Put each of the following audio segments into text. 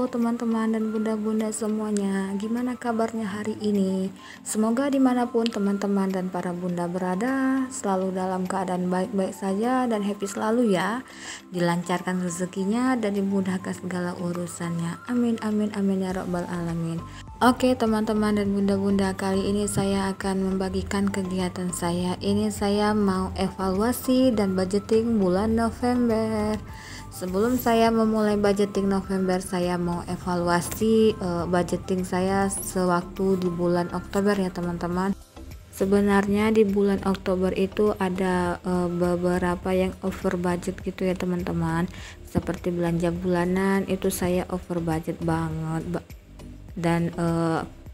Halo teman-teman dan bunda-bunda semuanya, gimana kabarnya hari ini? Semoga dimanapun teman-teman dan para bunda berada selalu dalam keadaan baik-baik saja dan happy selalu ya. Dilancarkan rezekinya dan dimudahkan segala urusannya. Amin amin amin ya rabbal alamin. Oke teman-teman dan bunda-bunda, kali ini saya akan membagikan kegiatan saya. Ini saya mau evaluasi dan budgeting bulan November. Sebelum saya memulai budgeting November, saya mau evaluasi budgeting saya sewaktu di bulan Oktober ya teman-teman. Sebenarnya di bulan Oktober itu ada beberapa yang over budget gitu ya teman-teman. Seperti belanja bulanan itu saya over budget banget. Dan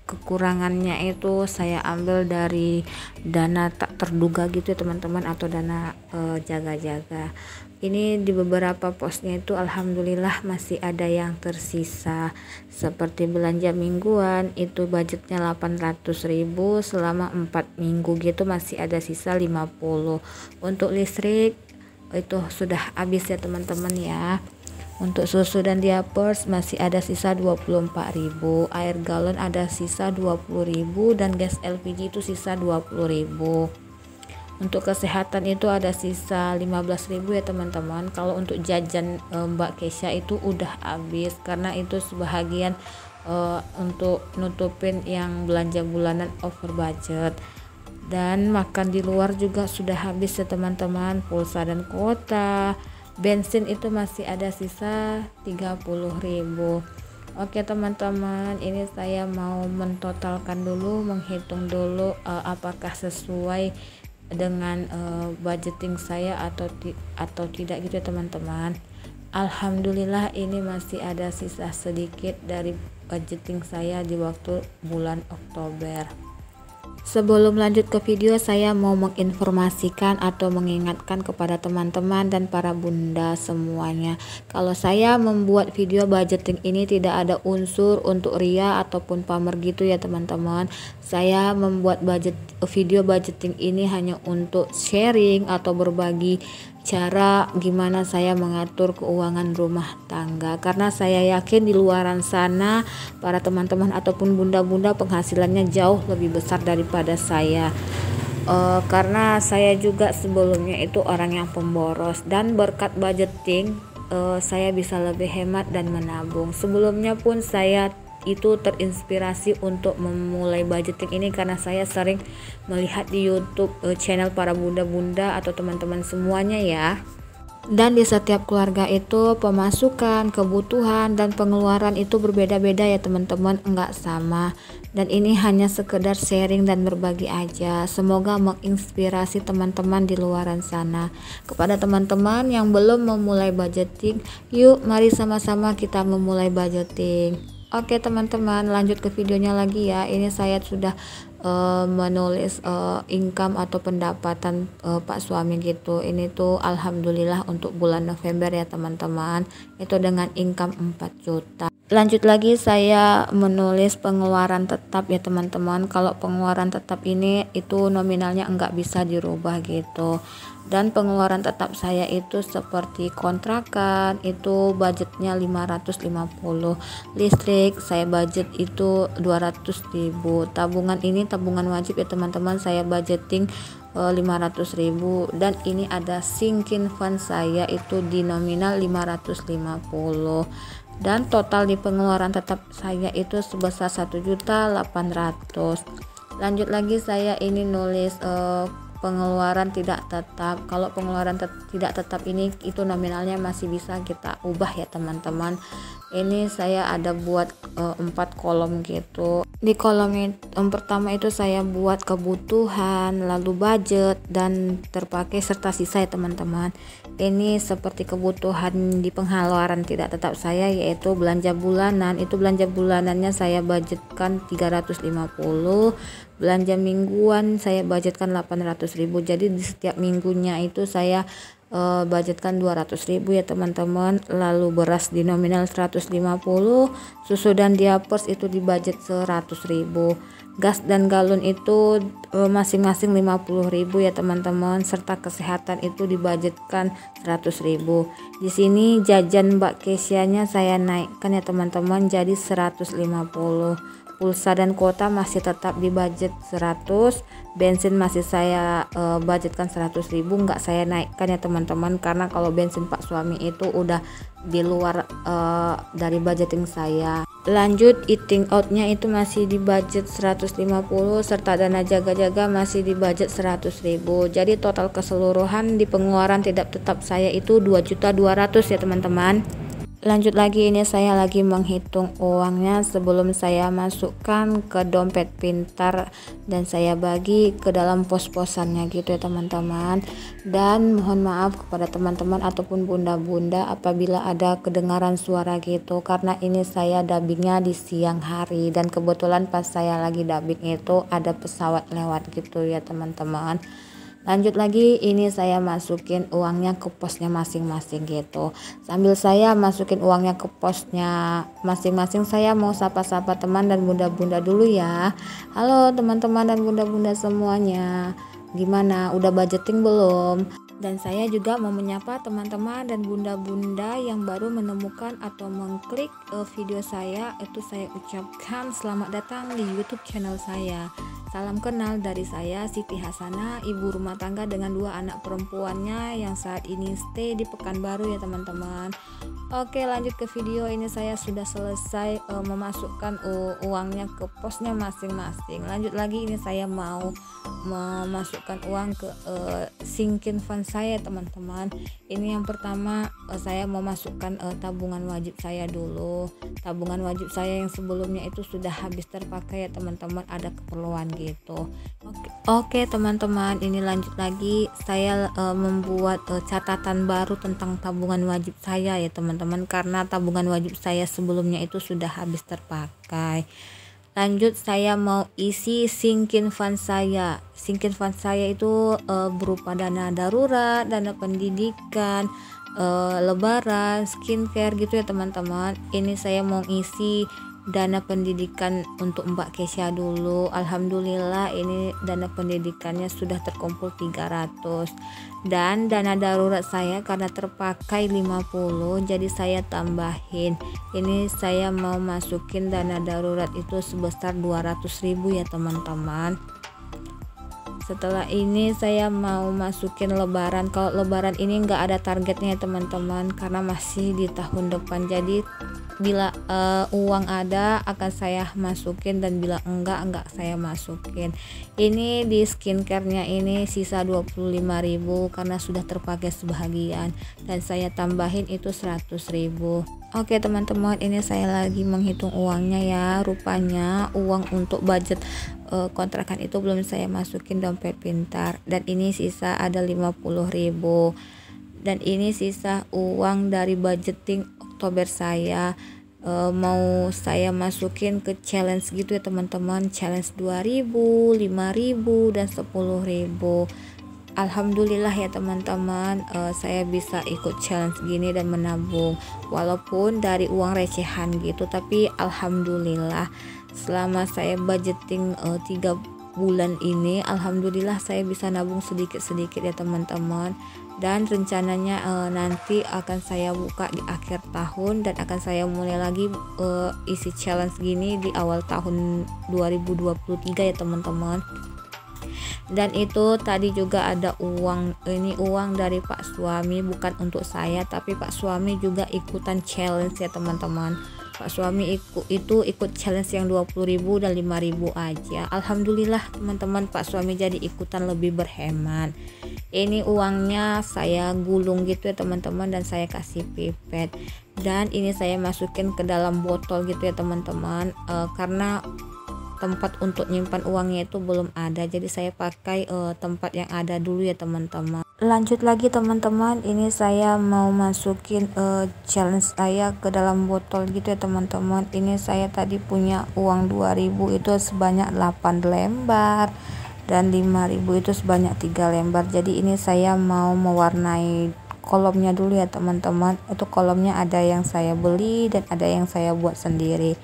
kekurangannya itu saya ambil dari dana tak terduga gitu ya teman-teman, atau dana jaga-jaga. Ini di beberapa posnya itu alhamdulillah masih ada yang tersisa. Seperti belanja mingguan itu budgetnya 800.000, selama 4 minggu gitu masih ada sisa 50. Untuk listrik itu sudah habis ya teman-teman ya. Untuk susu dan diapers masih ada sisa 24.000, air galon ada sisa 20.000, dan gas LPG itu sisa 20.000. Untuk kesehatan itu ada sisa 15.000 ya teman-teman. Kalau untuk jajan Mbak Kesha itu udah habis, karena itu sebahagian untuk nutupin yang belanja bulanan over budget. Dan makan di luar juga sudah habis ya teman-teman. Pulsa dan kuota bensin itu masih ada sisa 30.000. Oke teman-teman, ini saya mau mentotalkan dulu, menghitung dulu apakah sesuai dengan budgeting saya atau tidak gitu ya teman-teman. Alhamdulillah ini masih ada sisa sedikit dari budgeting saya di waktu bulan Oktober. Sebelum lanjut ke video, saya mau menginformasikan atau mengingatkan kepada teman-teman dan para bunda semuanya, kalau saya membuat video budgeting ini tidak ada unsur untuk ria ataupun pamer gitu ya teman-teman. Saya membuat video budgeting ini hanya untuk sharing atau berbagi cara gimana saya mengatur keuangan rumah tangga, karena saya yakin di luaran sana para teman-teman ataupun bunda-bunda penghasilannya jauh lebih besar daripada saya. Karena saya juga sebelumnya itu orang yang pemboros, dan berkat budgeting saya bisa lebih hemat dan menabung. Sebelumnya pun saya itu terinspirasi untuk memulai budgeting ini karena saya sering melihat di YouTube channel para bunda-bunda atau teman-teman semuanya ya. Dan di setiap keluarga itu pemasukan, kebutuhan, dan pengeluaran itu berbeda-beda ya teman-teman, enggak sama. Dan ini hanya sekedar sharing dan berbagi aja. Semoga menginspirasi teman-teman di luaran sana. Kepada teman-teman yang belum memulai budgeting, yuk mari sama-sama kita memulai budgeting. Oke teman-teman, lanjut ke videonya lagi ya. Ini saya sudah menulis income atau pendapatan Pak suami gitu. Ini tuh alhamdulillah untuk bulan November ya teman-teman, itu dengan income 4 juta. Lanjut lagi saya menulis pengeluaran tetap ya teman-teman. Kalau pengeluaran tetap ini itu nominalnya enggak bisa dirubah gitu. Dan pengeluaran tetap saya itu seperti kontrakan itu budgetnya 550, listrik saya budget itu 200.000, tabungan ini tabungan wajib ya teman-teman, saya budgeting 500.000, dan ini ada sinking fund saya itu di nominal 550, dan total di pengeluaran tetap saya itu sebesar 1.800.000. Lanjut lagi saya ini nulis pengeluaran tidak tetap. Kalau pengeluaran tidak tetap ini itu nominalnya masih bisa kita ubah ya teman-teman. Ini saya ada buat 4 kolom gitu. Di kolom yang pertama itu saya buat kebutuhan, lalu budget, dan terpakai serta sisa ya teman-teman. Ini seperti kebutuhan di pengeluaran tidak tetap saya, yaitu belanja bulanan. Itu belanja bulanannya saya budgetkan 350. Belanja mingguan saya budgetkan 800.000. Jadi di setiap minggunya itu saya budgetkan 200.000 ya teman-teman. Lalu beras di nominal 150, susu dan diapers itu di budget 100.000. Gas dan galon itu masing-masing 50.000 ya teman-teman, serta kesehatan itu dibudgetkan 100.000. Di sini jajan Mbak Kesianya saya naikkan ya teman-teman jadi 150. Pulsa dan kuota masih tetap di budget 100, bensin masih saya budgetkan 100.000, nggak saya naikkan ya teman-teman, karena kalau bensin Pak suami itu udah di luar dari budgeting saya. Lanjut eating outnya itu masih di budget 150, serta dana jaga-jaga masih di budget 100.000. Jadi total keseluruhan di pengeluaran tidak tetap saya itu 2.200.000 ya teman-teman. Lanjut lagi, ini saya lagi menghitung uangnya sebelum saya masukkan ke dompet pintar dan saya bagi ke dalam pos-posannya gitu ya teman-teman. Dan mohon maaf kepada teman-teman ataupun bunda-bunda apabila ada kedengaran suara gitu, karena ini saya dubbingnya di siang hari dan kebetulan pas saya lagi dubbing itu ada pesawat lewat gitu ya teman-teman. Lanjut lagi, ini saya masukin uangnya ke posnya masing-masing gitu. Sambil saya masukin uangnya ke posnya masing-masing, saya mau sapa-sapa teman dan bunda-bunda dulu ya. Halo teman-teman dan bunda-bunda semuanya, gimana, udah budgeting belum? Dan saya juga mau menyapa teman-teman dan bunda-bunda yang baru menemukan atau mengklik video saya. Itu saya ucapkan selamat datang di YouTube channel saya. Salam kenal dari saya, Siti Hasanah, ibu rumah tangga dengan 2 anak perempuannya yang saat ini stay di Pekanbaru ya teman-teman. Oke, lanjut ke video. Ini saya sudah selesai memasukkan uangnya ke posnya masing-masing. Lanjut lagi, ini saya mau memasukkan uang ke sinking fund saya teman-teman. Ini yang pertama saya mau masukkan tabungan wajib saya dulu. Tabungan wajib saya yang sebelumnya itu sudah habis terpakai ya teman-teman, ada keperluan gitu. Oke teman-teman, ini lanjut lagi, saya membuat catatan baru tentang tabungan wajib saya ya teman-teman, karena tabungan wajib saya sebelumnya itu sudah habis terpakai. Lanjut, saya mau isi sinking fund saya. Sinking fund saya itu berupa dana darurat, dana pendidikan, lebaran, skincare gitu ya teman-teman. Ini saya mau isi dana pendidikan untuk Mbak Kesya dulu. Alhamdulillah ini dana pendidikannya sudah terkumpul 300. Dan dana darurat saya karena terpakai 50, jadi saya tambahin. Ini saya mau masukin dana darurat itu sebesar 200.000 ya teman-teman. Setelah ini saya mau masukin lebaran. Kalau lebaran ini nggak ada targetnya ya teman-teman, karena masih di tahun depan. Jadi bila uang ada akan saya masukin, dan bila enggak saya masukin. Ini di skincarenya ini sisa 25.000 karena sudah terpakai sebahagian, dan saya tambahin itu 100.000. Oke teman-teman, ini saya lagi menghitung uangnya ya. Rupanya uang untuk budget kontrakan itu belum saya masukin dompet pintar, dan ini sisa ada 50.000. Dan ini sisa uang dari budgeting Oktober saya, mau saya masukin ke challenge gitu ya teman-teman. Challenge 2.000, 5.000 dan 10.000. Alhamdulillah ya teman-teman, saya bisa ikut challenge gini dan menabung walaupun dari uang recehan gitu, tapi alhamdulillah selama saya budgeting 3 bulan ini, alhamdulillah saya bisa nabung sedikit-sedikit ya teman-teman. Dan rencananya nanti akan saya buka di akhir tahun, dan akan saya mulai lagi isi challenge gini di awal tahun 2023 ya teman-teman. Dan itu tadi juga ada uang, ini uang dari Pak suami, bukan untuk saya, tapi Pak suami juga ikutan challenge ya teman-teman. Pak suami ikut challenge yang 20.000 dan 5.000 aja. Alhamdulillah teman-teman, Pak suami jadi ikutan lebih berhemat. Ini uangnya saya gulung gitu ya teman-teman, dan saya kasih pipet. Dan ini saya masukin ke dalam botol gitu ya teman-teman, karena tempat untuk nyimpan uangnya itu belum ada, jadi saya pakai tempat yang ada dulu ya teman-teman. Lanjut lagi teman-teman, ini saya mau masukin challenge saya ke dalam botol gitu ya teman-teman. Ini saya tadi punya uang 2.000 itu sebanyak 8 lembar, dan 5.000 itu sebanyak 3 lembar. Jadi ini saya mau mewarnai kolomnya dulu ya teman-teman. Itu kolomnya ada yang saya beli dan ada yang saya buat sendiri.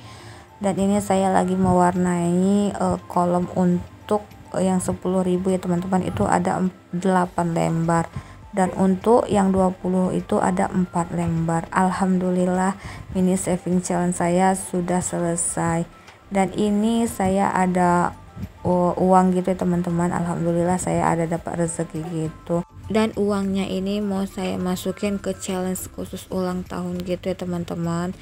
Dan ini saya lagi mewarnai kolom untuk yang 10.000 ya teman-teman, itu ada 8 lembar, dan untuk yang 20 itu ada 4 lembar. Alhamdulillah mini saving challenge saya sudah selesai, dan ini saya ada uang gitu ya teman-teman. Alhamdulillah saya ada dapat rezeki gitu, dan uangnya ini mau saya masukin ke challenge khusus ulang tahun gitu ya teman-teman,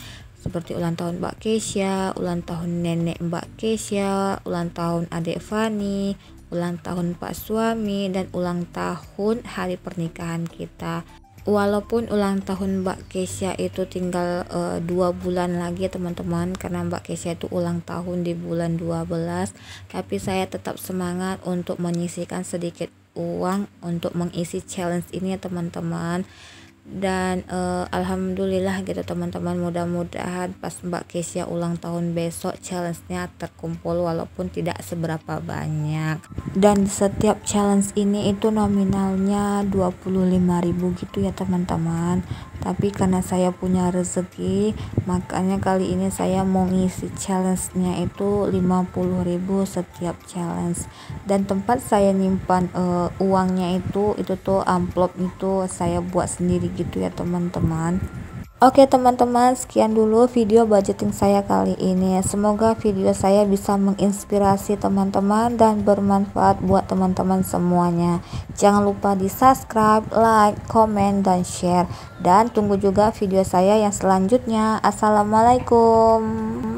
seperti ulang tahun Mbak Kesya, ulang tahun nenek Mbak Kesya, ulang tahun adik Fani, ulang tahun Pak suami, dan ulang tahun hari pernikahan kita. Walaupun ulang tahun Mbak Kesya itu tinggal 2 bulan lagi teman-teman, karena Mbak Kesya itu ulang tahun di bulan 12, tapi saya tetap semangat untuk menyisihkan sedikit uang untuk mengisi challenge ini ya teman-teman. Dan alhamdulillah gitu teman-teman, mudah-mudahan pas Mbak Kesya ulang tahun besok challenge-nya terkumpul walaupun tidak seberapa banyak. Dan setiap challenge ini itu nominalnya 25.000 gitu ya teman-teman, tapi karena saya punya rezeki, makanya kali ini saya mau ngisi challenge-nya itu 50.000 setiap challenge. Dan tempat saya nyimpan uangnya itu tuh amplop itu saya buat sendiri gitu ya teman-teman. Oke teman-teman, sekian dulu video budgeting saya kali ini. Semoga video saya bisa menginspirasi teman-teman dan bermanfaat buat teman-teman semuanya. Jangan lupa di subscribe, like, komen, dan share. Dan tunggu juga video saya yang selanjutnya. Assalamualaikum.